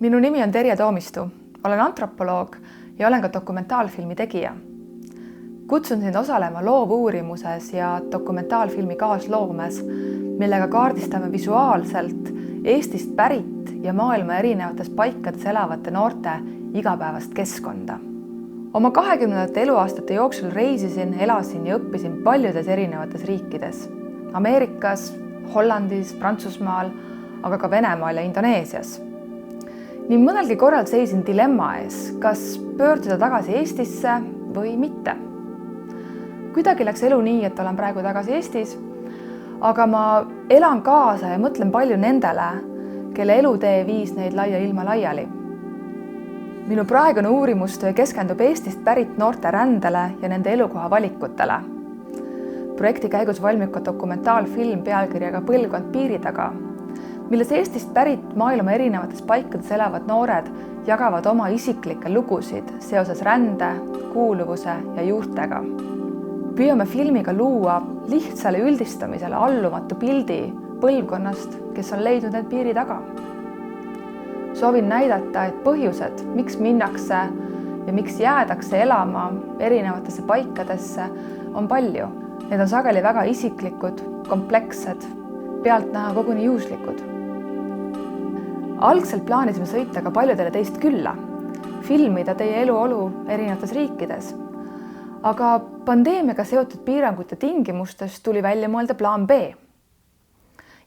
Minu nimi on Terje Toomistu, olen antropoloog ja olen ka dokumentaalfilmi tegija. Kutsun sind osalema loovuurimuses ja dokumentaalfilmi kaasloomes, millega kaardistame visuaalselt Eestist pärit ja maailma erinevates paikades elavate noorte igapäevast keskkonda. Oma 20. eluaastate jooksul reisisin, elasin ja õppisin paljudes erinevates riikides. Ameerikas, Hollandis, Prantsusmaal, aga ka Venemaal ja Indoneesias. Nii mõnelgi korral seisin dilemma ees, kas pöörduda tagasi Eestisse või mitte. Kuidagi läks elu nii, et olen praegu tagasi Eestis, aga ma elan kaasa ja mõtlen palju nendele, kelle elutee viis neid laia ilma laiali. Minu praegune uurimustöö keskendub Eestist pärit noorte rändele ja nende elukoha valikutele. Projekti käigus valmib ka dokumentaalfilm pealkirjaga Põlvkond piiri taga, milles Eestist pärit maailma erinevates paikades elavad noored jagavad oma isiklikke lugusid seoses rände, kuuluvuse ja juurtega. Püüame filmiga luua lihtsale üldistamisele allumatu pildi põlvkonnast, kes on leidnud need piiri taga. Soovin näidata, et põhjused, miks minnakse ja miks jäädakse elama erinevatesse paikadesse, on palju. Need on sageli väga isiklikud, komplekssed, pealtnäha koguni juhuslikud. Algselt plaanisime sõita ka paljudele teist külla, filmida teie eluolu erinevates riikides. Aga pandeemiaga seotud piirangute tingimustes tuli välja mõelda plaan B.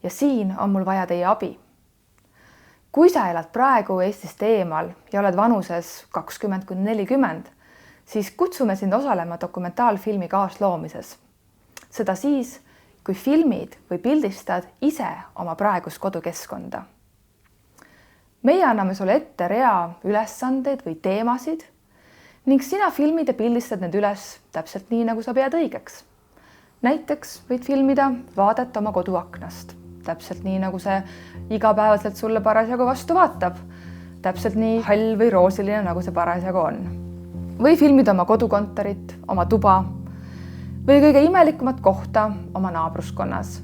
Ja siin on mul vaja teie abi. Kui sa elad praegu Eestist eemal ja oled vanuses 20–40, siis kutsume sind osalema dokumentaalfilmi kaasloomises. Seda siis, kui filmid või pildistad ise oma praegust kodukeskkonda. Meie anname sulle ette rea ülesandeid või teemasid ning sina filmid ja pildistad need üles täpselt nii, nagu sa pead õigeks. Näiteks võid filmida vaadet oma koduaknast, täpselt nii, nagu see igapäevaselt sulle parasjagu vastu vaatab, täpselt nii hall või roosiline, nagu see parasjagu on. Või filmida oma kodukontorit, oma tuba või kõige imelikumat kohta oma naabruskonnas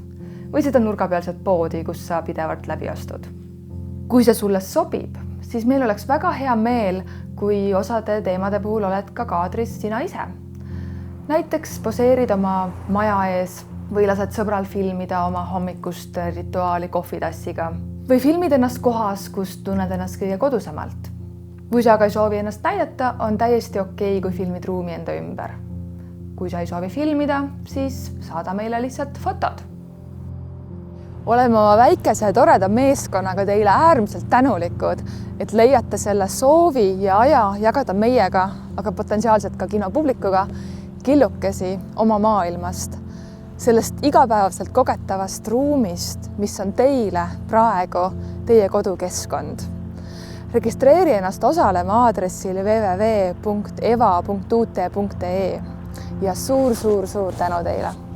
või seda nurgapealset poodi, kus sa pidevalt läbi astud. Kui see sulle sobib, siis meil oleks väga hea meel, kui osade teemade puhul oled ka kaadris sina ise. Näiteks poseerid oma maja ees või lased sõbral filmida oma hommikust rituaali kohvitassiga või filmid ennast kohas, kus tunned ennast kõige kodusemalt. Kui sa aga ei soovi ennast näidata, on täiesti okei, kui filmid ruumi enda ümber. Kui sa ei soovi filmida, siis saada meile lihtsalt fotod. Oleme oma väikese toreda meeskonnaga teile äärmiselt tänulikud, et leiate selle soovi ja aja jagada meiega, aga potentsiaalselt ka kinopublikuga killukesi oma maailmast, sellest igapäevaselt kogetavast ruumist, mis on teile praegu teie kodukeskkond. Registreeri ennast osalema aadressil www.eva.ut.ee ja suur tänu teile!